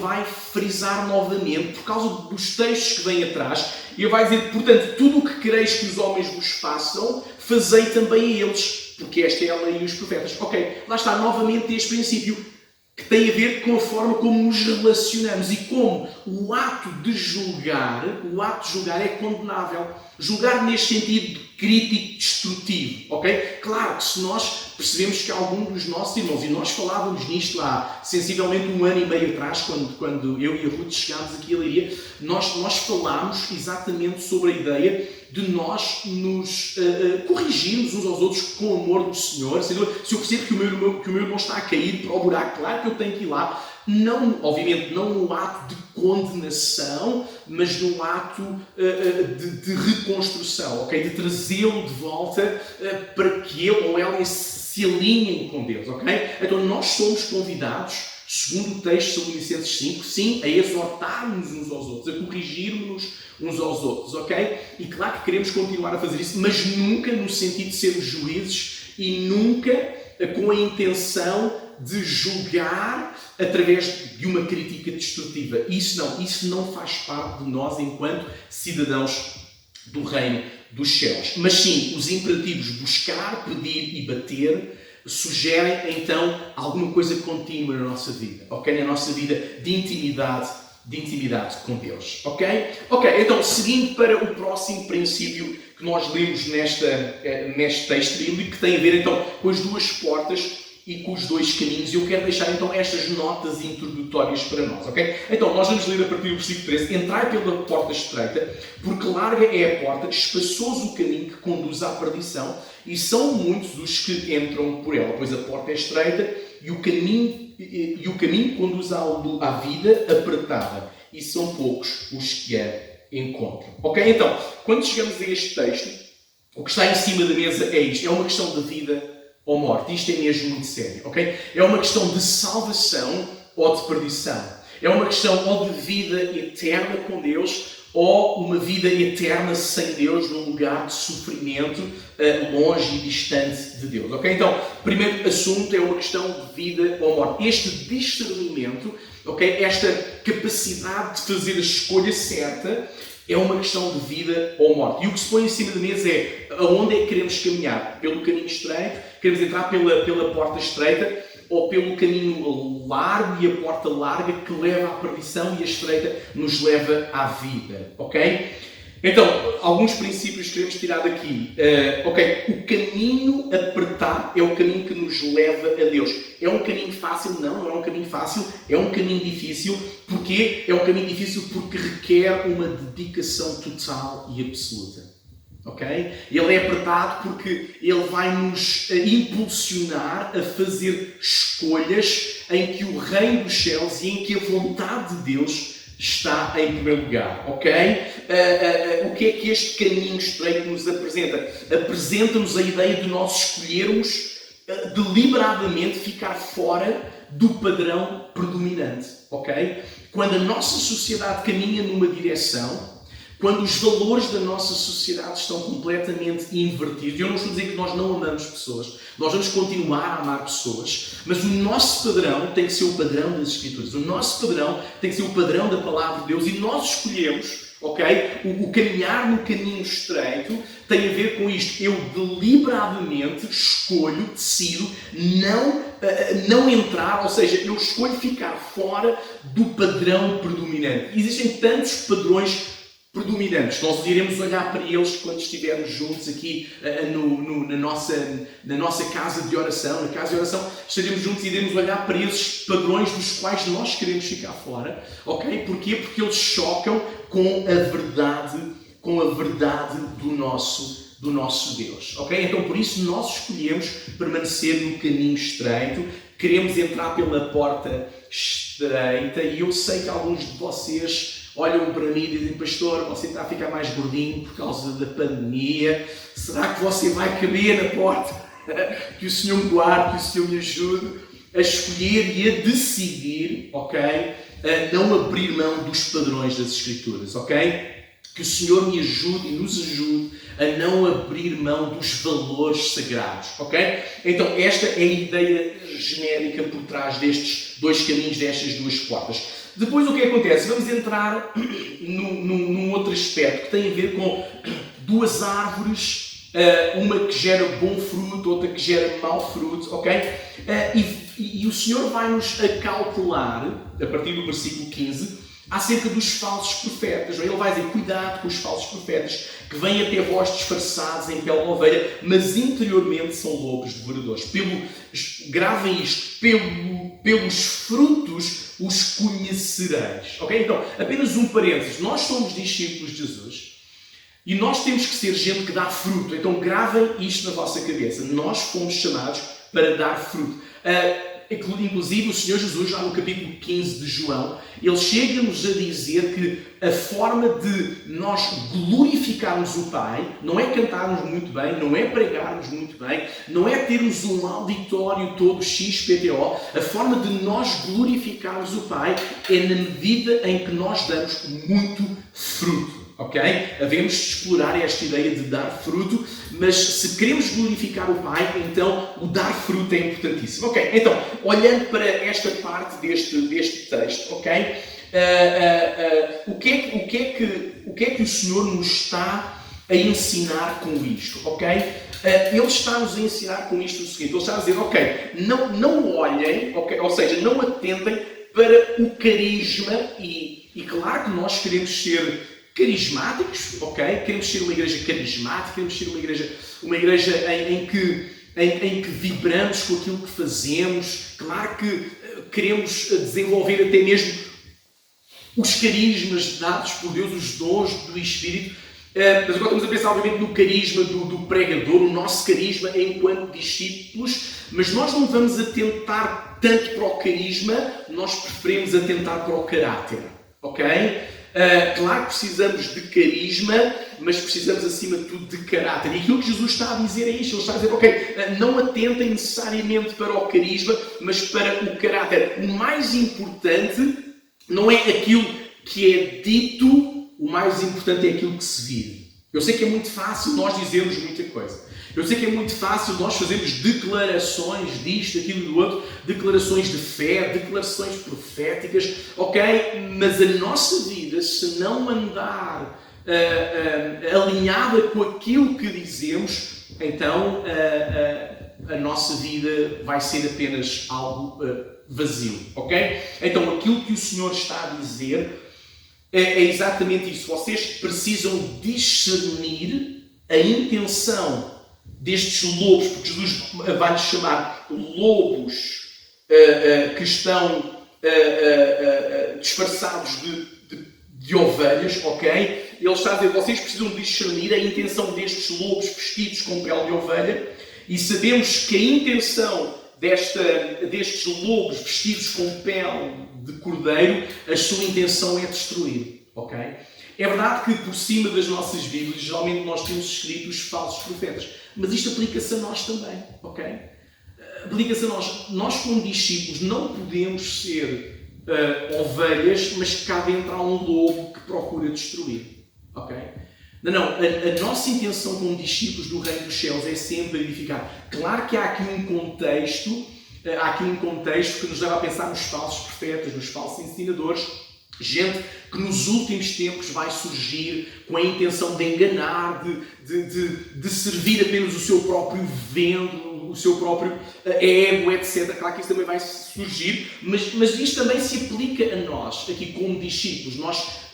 vai frisar novamente, por causa dos textos que vêm atrás, ele vai dizer, portanto, tudo o que quereis que os homens vos façam, fazei também a eles, porque esta é a lei e os profetas. Ok, lá está novamente este princípio, que tem a ver com a forma como nos relacionamos e como o ato de julgar é condenável. Julgar neste sentido de crítico, destrutivo, ok? Claro que se nós percebemos que algum dos nossos irmãos, e nós falávamos nisto há sensivelmente 1 ano e meio atrás, quando eu e a Ruth chegámos aqui a Leiria, nós falámos exatamente sobre a ideia de nós nos corrigirmos uns aos outros com o amor do Senhor. Se eu percebo que o meu irmão está a cair para o buraco, claro que eu tenho que ir lá. Não, obviamente, não no ato de condenação, mas no ato de reconstrução, ok? De trazê-lo de volta para que ele ou ela se alinhem com Deus, ok? Então nós somos convidados, segundo o texto de Salonicenses 5, sim, a exortarmos uns aos outros, a corrigirmos uns aos outros, ok? E claro que queremos continuar a fazer isso, mas nunca no sentido de sermos juízes e nunca com a intenção de julgar através de uma crítica destrutiva. Isso não faz parte de nós enquanto cidadãos do reino dos céus. Mas sim, os imperativos buscar, pedir e bater sugerem então alguma coisa contínua na nossa vida, ok? Na nossa vida de intimidade com Deus, ok? Ok, então seguindo para o próximo princípio que nós lemos neste texto bíblico, que tem a ver então com as duas portas e com os dois caminhos, e eu quero deixar então estas notas introdutórias para nós, ok? Então, nós vamos ler a partir do versículo 13, entrai pela porta estreita, porque larga é a porta, espaçoso o caminho que conduz à perdição, e são muitos os que entram por ela, pois a porta é estreita e o caminho conduz à vida apertada, e são poucos os que a encontram. Ok? Então, quando chegamos a este texto, o que está em cima da mesa é isto, é uma questão de vida ou morte. Isto é mesmo muito sério, ok? É uma questão de salvação ou de perdição. É uma questão ou de vida eterna com Deus ou uma vida eterna sem Deus num lugar de sofrimento longe e distante de Deus, ok? Então, primeiro assunto é uma questão de vida ou morte. Este discernimento, ok? Esta capacidade de fazer a escolha certa é uma questão de vida ou morte. E o que se põe em cima da mesa é aonde é que queremos caminhar? Pelo caminho estreito? Queremos entrar pela porta estreita? Ou pelo caminho largo e a porta larga que leva à perdição e a estreita nos leva à vida? Ok? Então, alguns princípios que queremos tirar daqui. O caminho apertado é o caminho que nos leva a Deus. É um caminho fácil? Não é um caminho fácil. É um caminho difícil. Porquê? É um caminho difícil porque requer uma dedicação total e absoluta. Ok? Ele é apertado porque ele vai nos impulsionar a fazer escolhas em que o reino dos céus e em que a vontade de Deus está em primeiro lugar, ok? O que é que este caminho estreito nos apresenta? Apresenta-nos a ideia de nós escolhermos deliberadamente ficar fora do padrão predominante, ok? Quando a nossa sociedade caminha numa direção, quando os valores da nossa sociedade estão completamente invertidos, eu não estou a dizer que nós não amamos pessoas, nós vamos continuar a amar pessoas, mas o nosso padrão tem que ser o padrão das Escrituras, o nosso padrão tem que ser o padrão da Palavra de Deus, e nós escolhemos, ok? O caminhar no caminho estreito tem a ver com isto. Eu deliberadamente escolho, decido não entrar, ou seja, eu escolho ficar fora do padrão predominante. Existem tantos padrões predominantes. Nós iremos olhar para eles quando estivermos juntos aqui na nossa casa de oração. Na casa de oração estaremos juntos e iremos olhar para esses padrões dos quais nós queremos ficar fora. Ok? Porquê? Porque eles chocam com a verdade do nosso Deus. Ok? Então por isso nós escolhemos permanecer no caminho estreito. Queremos entrar pela porta estreita, e eu sei que alguns de vocês olham para mim e dizem: pastor, você está a ficar mais gordinho por causa da pandemia. Será que você vai caber na porta? Que o Senhor me guarde, que o Senhor me ajude a escolher e a decidir, ok? A não abrir mão dos padrões das Escrituras, ok? Que o Senhor me ajude e nos ajude a não abrir mão dos valores sagrados, ok? Então, esta é a ideia genérica por trás destes dois caminhos, destas duas portas. Depois, o que acontece? Vamos entrar num outro aspecto que tem a ver com duas árvores, uma que gera bom fruto, outra que gera mau fruto, ok? E o Senhor vai nos acautelar, a partir do versículo 15, acerca dos falsos profetas. Ele vai dizer, cuidado com os falsos profetas, que vêm até vós disfarçados em pele de ovelha, mas interiormente são lobos devoradores. Gravem isto, pelos frutos os conhecereis. Ok? Então, apenas um parênteses. Nós somos discípulos de Jesus e nós temos que ser gente que dá fruto. Então, gravem isto na vossa cabeça. Nós fomos chamados para dar fruto. Inclusive, o Senhor Jesus, já no capítulo 15 de João, ele chega-nos a dizer que a forma de nós glorificarmos o Pai não é cantarmos muito bem, não é pregarmos muito bem, não é termos um auditório todo XPTO. A forma de nós glorificarmos o Pai é na medida em que nós damos muito fruto. Ok? Havemos de explorar esta ideia de dar fruto, mas se queremos glorificar o Pai, então o dar fruto é importantíssimo. Ok? Então, olhando para esta parte deste texto, ok? O que é que o Senhor nos está a ensinar com isto? Ok? Ele está-nos a ensinar com isto o seguinte: ele está a dizer, ok, não olhem, okay? Ou seja, não atentem para o carisma e claro que nós queremos ser carismáticos, ok? Queremos ser uma igreja carismática, queremos ser uma igreja em que vibramos com aquilo que fazemos. Claro que queremos desenvolver até mesmo os carismas dados por Deus, os dons do Espírito. Mas agora estamos a pensar, obviamente, no carisma do pregador, o nosso carisma enquanto discípulos, mas nós não vamos atentar tanto para o carisma, nós preferimos atentar para o caráter, ok? Claro que precisamos de carisma, mas precisamos acima de tudo de caráter. E aquilo que Jesus está a dizer é isto. Ele está a dizer, ok, não atentem necessariamente para o carisma, mas para o caráter. O mais importante não é aquilo que é dito, o mais importante é aquilo que se vive. Eu sei que é muito fácil nós dizermos muita coisa. Eu sei que é muito fácil nós fazermos declarações disto, aquilo e do outro, declarações de fé, declarações proféticas, ok? Mas a nossa vida, se não andar alinhada com aquilo que dizemos, então a nossa vida vai ser apenas algo vazio, ok? Então aquilo que o Senhor está a dizer é exatamente isso. Vocês precisam discernir a intenção destes lobos, porque Jesus vai-lhes chamar lobos que estão disfarçados de ovelhas, ok? Ele está a dizer, vocês precisam discernir a intenção destes lobos vestidos com pele de ovelha, e sabemos que a intenção destes lobos vestidos com pele de cordeiro, a sua intenção é destruir, ok? É verdade que por cima das nossas Bíblias, geralmente nós temos escrito os falsos profetas, mas isto aplica-se a nós também, ok? Aplica-se a nós. Nós, como discípulos, não podemos ser ovelhas, mas cá dentro há um lobo que procura destruir, ok? Não. A nossa intenção como discípulos do Reino dos Céus é sempre edificar. Claro que há aqui um contexto que nos leva a pensar nos falsos profetas, nos falsos ensinadores, gente que nos últimos tempos vai surgir com a intenção de enganar, de servir apenas o seu próprio vento, o seu próprio ego, etc. Claro que isso também vai surgir, mas isto também se aplica a nós, aqui como discípulos.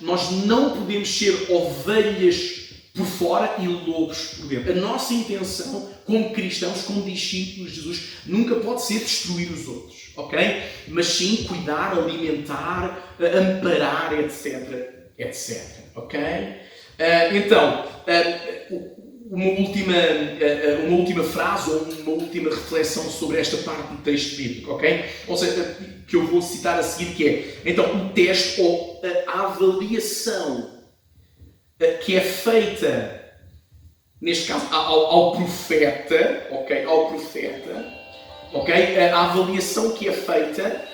Nós não podemos ser ovelhas por fora e lobos por dentro. A nossa intenção, como cristãos, como discípulos de Jesus, nunca pode ser destruir os outros, ok? Mas sim cuidar, alimentar, amparar, etc. Ok? Então, uma última frase ou uma última reflexão sobre esta parte do texto bíblico, ok? Ou seja, que eu vou citar a seguir, que é, então, o teste ou a avaliação que é feita, neste caso, ao profeta, ok? Ao profeta, ok? A avaliação que é feita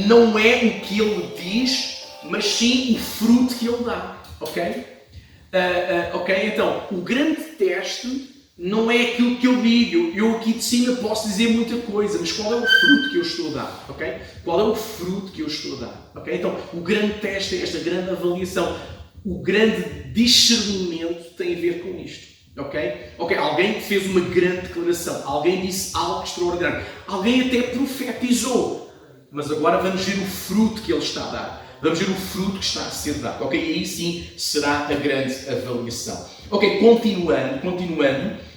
não é o que ele diz, mas sim o fruto que ele dá, ok? Ok? Então, o grande teste não é aquilo que eu digo. Eu aqui de cima posso dizer muita coisa, mas qual é o fruto que eu estou a dar, ok? Qual é o fruto que eu estou a dar, ok? Então, o grande teste é esta grande avaliação. O grande discernimento tem a ver com isto, ok? Alguém fez uma grande declaração, alguém disse algo extraordinário, alguém até profetizou, mas agora vamos ver o fruto que ele está a dar. vamos ver o fruto que está a ser dado, ok? E aí sim será a grande avaliação. Ok, continuando,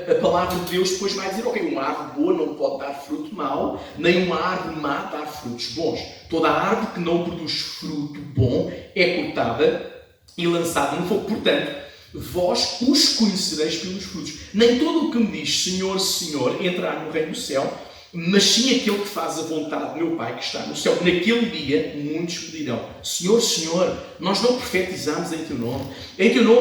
a palavra de Deus depois vai dizer, ok, uma árvore boa não pode dar fruto mau, nem uma árvore má dar frutos bons. Toda árvore que não produz fruto bom é cortada e lançada no fogo. Portanto, vós os conhecereis pelos frutos. Nem todo o que me diz Senhor, Senhor entrará no reino do céu, mas sim aquele que faz a vontade do meu Pai que está no céu. Naquele dia, muitos me dirão, Senhor, Senhor, nós não profetizamos em Teu nome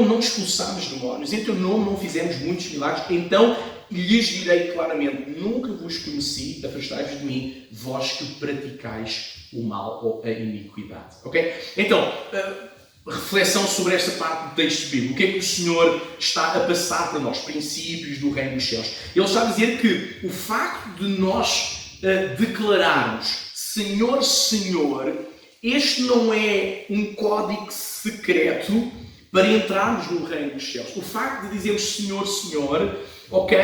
não expulsámos demónios, em Teu nome não fizemos muitos milagres. Então lhes direi claramente, nunca vos conheci, afastai-vos de mim, vós que praticais o mal ou a iniquidade. Ok? Então, reflexão sobre esta parte do texto bíblico. O que é que o Senhor está a passar para nós? Princípios do reino dos céus. Ele está a dizer que o facto de nós declararmos Senhor, Senhor, este não é um código secreto para entrarmos no reino dos céus. O facto de dizermos Senhor, Senhor, ok,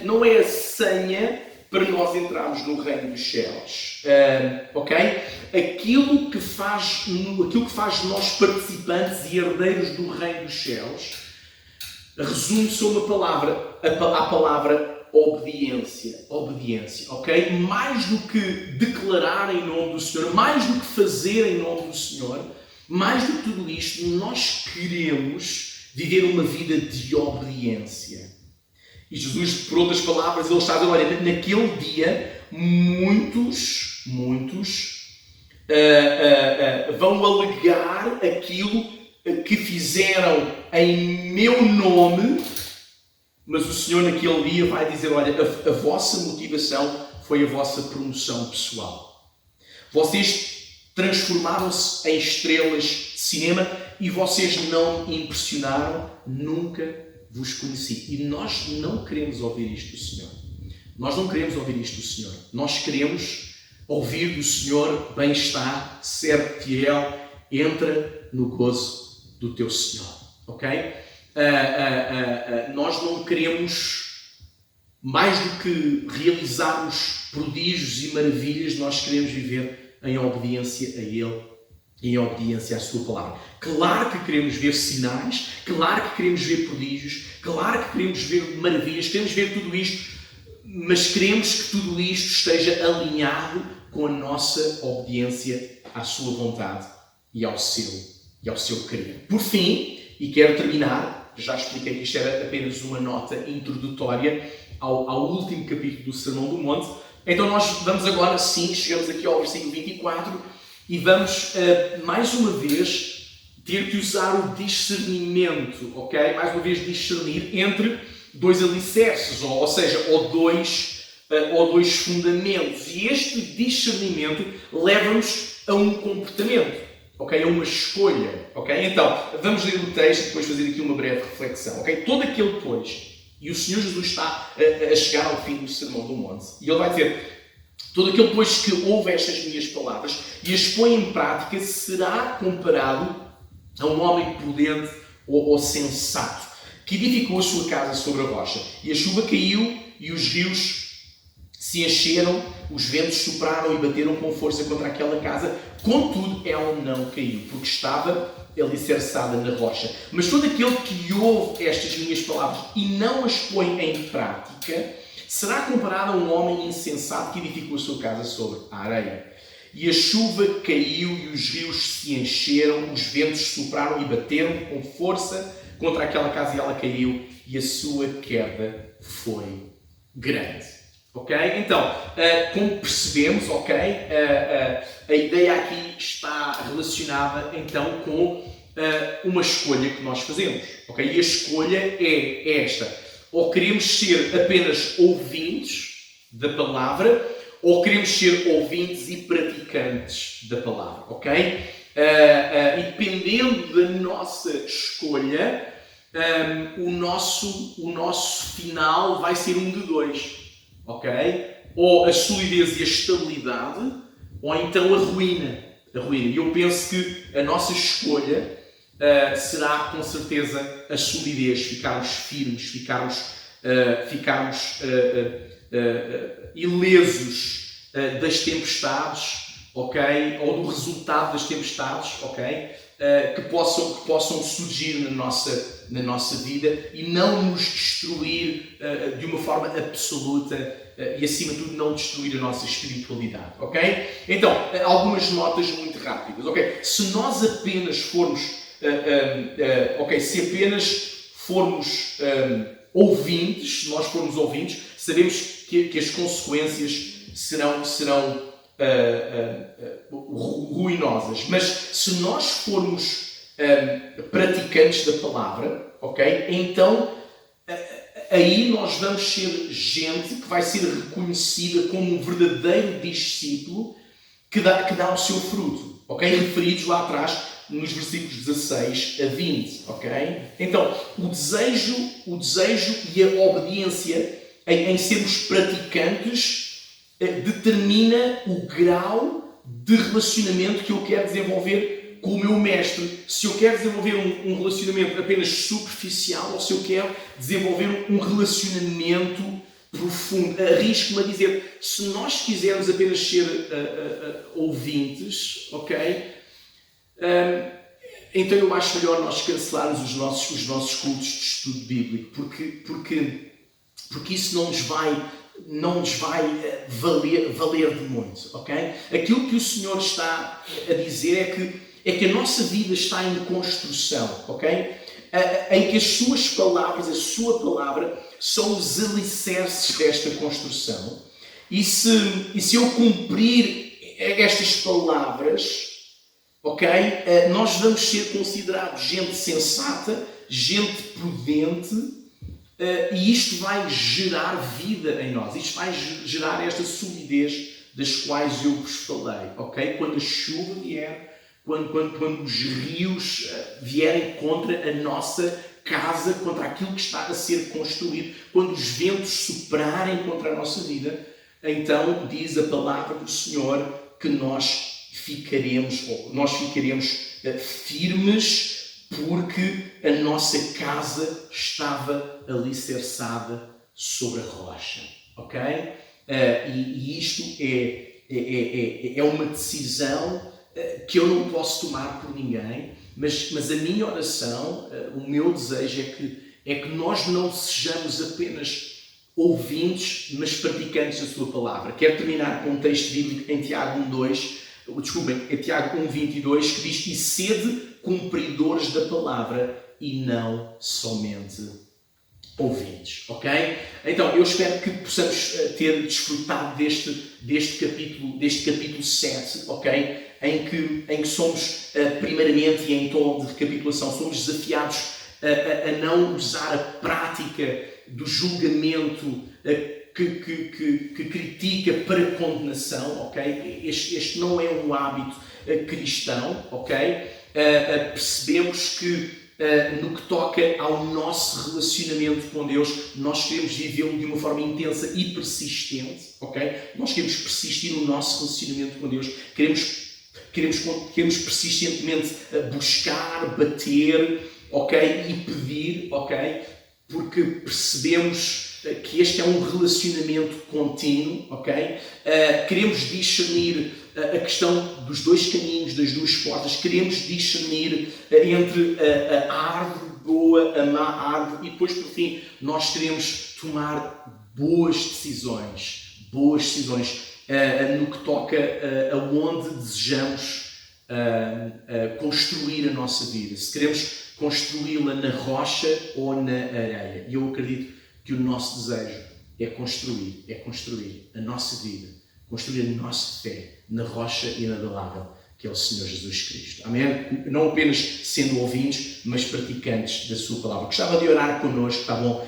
não é a senha para nós entrarmos no reino dos céus. Ok? Aquilo que faz de nós participantes e herdeiros do reino dos céus resume-se a uma palavra, a palavra obediência. Obediência, ok? Mais do que declarar em nome do Senhor, mais do que fazer em nome do Senhor, mais do que tudo isto, nós queremos viver uma vida de obediência. E Jesus, por outras palavras, ele está a dizer, olha, naquele dia, muitos vão alegar aquilo que fizeram em meu nome, mas o Senhor naquele dia vai dizer, olha, a vossa motivação foi a vossa promoção pessoal. Vocês transformaram-se em estrelas de cinema e vocês não me impressionaram, nunca vos conheci. E nós não queremos ouvir isto do Senhor. Nós não queremos ouvir isto do Senhor. Nós queremos ouvir do Senhor, bem está, serve fiel, entra no gozo do teu Senhor. Ok? Nós não queremos, mais do que realizarmos prodígios e maravilhas, nós queremos viver em obediência a Ele, em obediência à sua palavra. Claro que queremos ver sinais, claro que queremos ver prodígios, claro que queremos ver maravilhas, queremos ver tudo isto, mas queremos que tudo isto esteja alinhado com a nossa obediência à sua vontade e ao seu querer. Por fim, e quero terminar, já expliquei que isto era apenas uma nota introdutória ao último capítulo do Sermão do Monte, então nós vamos agora, sim, chegamos aqui ao versículo 24, e vamos, mais uma vez, ter que usar o discernimento, ok? Mais uma vez discernir entre dois alicerces, ou seja, ou dois fundamentos. E este discernimento leva-nos a um comportamento, ok? A uma escolha, ok? Então, vamos ler o texto e depois fazer aqui uma breve reflexão, ok? Todo aquele, pois, e o Senhor Jesus está a chegar ao fim do Sermão do Monte, e Ele vai dizer... Todo aquele, pois, que ouve estas minhas palavras e as põe em prática será comparado a um homem prudente ou sensato, que edificou a sua casa sobre a rocha. E a chuva caiu e os rios se encheram, os ventos sopraram e bateram com força contra aquela casa. Contudo, ela não caiu, porque estava alicerçada na rocha. Mas todo aquele que ouve estas minhas palavras e não as põe em prática... será comparado a um homem insensato que edificou a sua casa sobre a areia. E a chuva caiu e os rios se encheram, os ventos sopraram e bateram com força contra aquela casa e ela caiu e a sua queda foi grande. Ok? Então, como percebemos, ok, a ideia aqui está relacionada então com uma escolha que nós fazemos. Ok? E a escolha é esta. Ou queremos ser apenas ouvintes da palavra, ou queremos ser ouvintes e praticantes da palavra, ok? E dependendo da nossa escolha, o nosso final vai ser um de dois, ok? Ou a solidez e a estabilidade, ou então a ruína. E eu penso que a nossa escolha será com certeza a solidez, ficarmos firmes, ficarmos ilesos das tempestades, ok? Ou do resultado das tempestades, ok? Que possam surgir na nossa vida e não nos destruir de uma forma absoluta e, acima de tudo, não destruir a nossa espiritualidade, ok? Então, algumas notas muito rápidas, ok? Se nós apenas formos, se apenas formos ouvintes, se nós formos ouvintes, sabemos que as consequências serão ruinosas. Mas se nós formos praticantes da palavra, ok? Então aí nós vamos ser gente que vai ser reconhecida como um verdadeiro discípulo que dá o seu fruto, ok? Referidos lá atrás nos versículos 16 a 20, ok? Então, o desejo e a obediência em sermos praticantes determina o grau de relacionamento que eu quero desenvolver com o meu mestre. Se eu quero desenvolver um relacionamento apenas superficial ou se eu quero desenvolver um relacionamento profundo. Arrisco-me a dizer, se nós quisermos apenas ser ouvintes, ok? Então eu acho melhor nós cancelarmos os nossos cultos de estudo bíblico, porque isso não nos vai valer de muito, ok? Aquilo que o Senhor está a dizer é que a nossa vida está em construção, ok? Em que as suas palavras, a sua palavra, são os alicerces desta construção. E se eu cumprir estas palavras, ok? Nós vamos ser considerados gente sensata, gente prudente, e isto vai gerar vida em nós. Isto vai gerar esta solidez das quais eu vos falei, ok? Quando a chuva vier, quando os rios vierem contra a nossa casa, contra aquilo que está a ser construído, quando os ventos soprarem contra a nossa vida, então diz a palavra do Senhor que nós ficaremos firmes, porque a nossa casa estava alicerçada sobre a rocha, ok? E isto é uma decisão que eu não posso tomar por ninguém, mas a minha oração, o meu desejo é que nós não sejamos apenas ouvintes, mas praticantes da sua palavra. Quero terminar com um texto bíblico em Tiago 1:22, que diz: e sede cumpridores da palavra e não somente ouvintes, ok? Então, eu espero que possamos ter desfrutado deste capítulo 7, ok? Em que somos, primeiramente, e em tom de recapitulação, somos desafiados a não usar a prática do julgamento que critica para condenação, ok? Este não é um hábito cristão, ok? Percebemos que no que toca ao nosso relacionamento com Deus, nós queremos vivê-lo de uma forma intensa e persistente, ok? Nós queremos persistir no nosso relacionamento com Deus, queremos persistentemente buscar, bater, ok? E pedir, ok? Porque percebemos que este é um relacionamento contínuo, ok? Queremos discernir a questão dos dois caminhos, das duas portas. Queremos discernir entre a árvore boa, a má árvore, e depois, por fim, nós queremos tomar boas decisões no que toca aonde desejamos construir a nossa vida. Se queremos construí-la na rocha ou na areia. E eu acredito que o nosso desejo é construir a nossa vida, construir a nossa fé na rocha inabalável, que é o Senhor Jesus Cristo. Amém? Não apenas sendo ouvintes, mas praticantes da sua palavra. Gostava de orar connosco, está bom?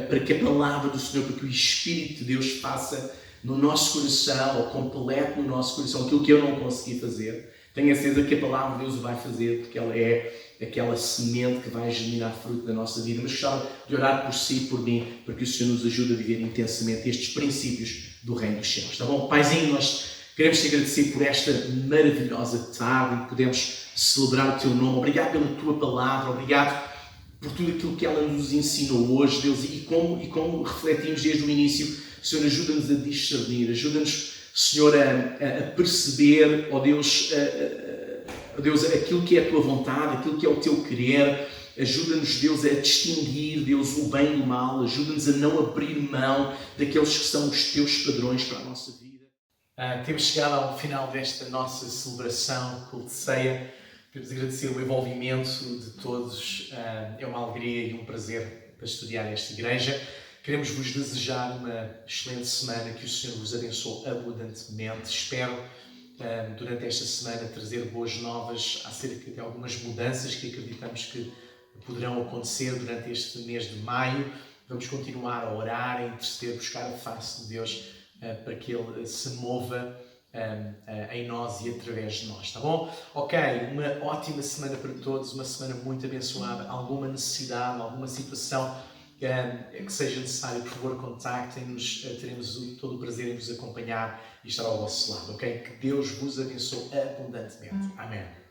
Para que a palavra do Senhor, para que o Espírito de Deus faça no nosso coração, ou complete no noso coração, aquilo que eu não consegui fazer. Tenho a certeza que a palavra de Deus o vai fazer, porque ela é aquela semente que vai germinar fruto na nossa vida. Mas gostava de orar por si e por mim, para que o Senhor nos ajude a viver intensamente estes princípios do Reino dos Céus. Está bom? Paizinho, nós queremos te agradecer por esta maravilhosa tarde em que podemos celebrar o teu nome. Obrigado pela tua palavra, obrigado por tudo aquilo que ela nos ensinou hoje, Deus, e como refletimos desde o início. Senhor, ajuda-nos a discernir, ajuda-nos Senhor, a perceber, ó Deus, Deus, aquilo que é a tua vontade, aquilo que é o teu querer. Ajuda-nos, Deus, a distinguir, Deus, o bem do mal. Ajuda-nos a não abrir mão daqueles que são os teus padrões para a nossa vida. Temos chegado ao final desta nossa celebração, culto de ceia. Queremos agradecer o envolvimento de todos. É uma alegria e um prazer pastorear esta igreja. Queremos vos desejar uma excelente semana, que o Senhor vos abençoe abundantemente. Espero, durante esta semana, trazer boas novas acerca de algumas mudanças que acreditamos que poderão acontecer durante este mês de maio. Vamos continuar a orar, a interceder, buscar a face de Deus para que Ele se mova em nós e através de nós, tá bom? Ok, uma ótima semana para todos, uma semana muito abençoada. Alguma necessidade, alguma situação que seja necessário, por favor, contactem-nos. Teremos todo o prazer em vos acompanhar e estar ao vosso lado, ok? Que Deus vos abençoe abundantemente. Amém.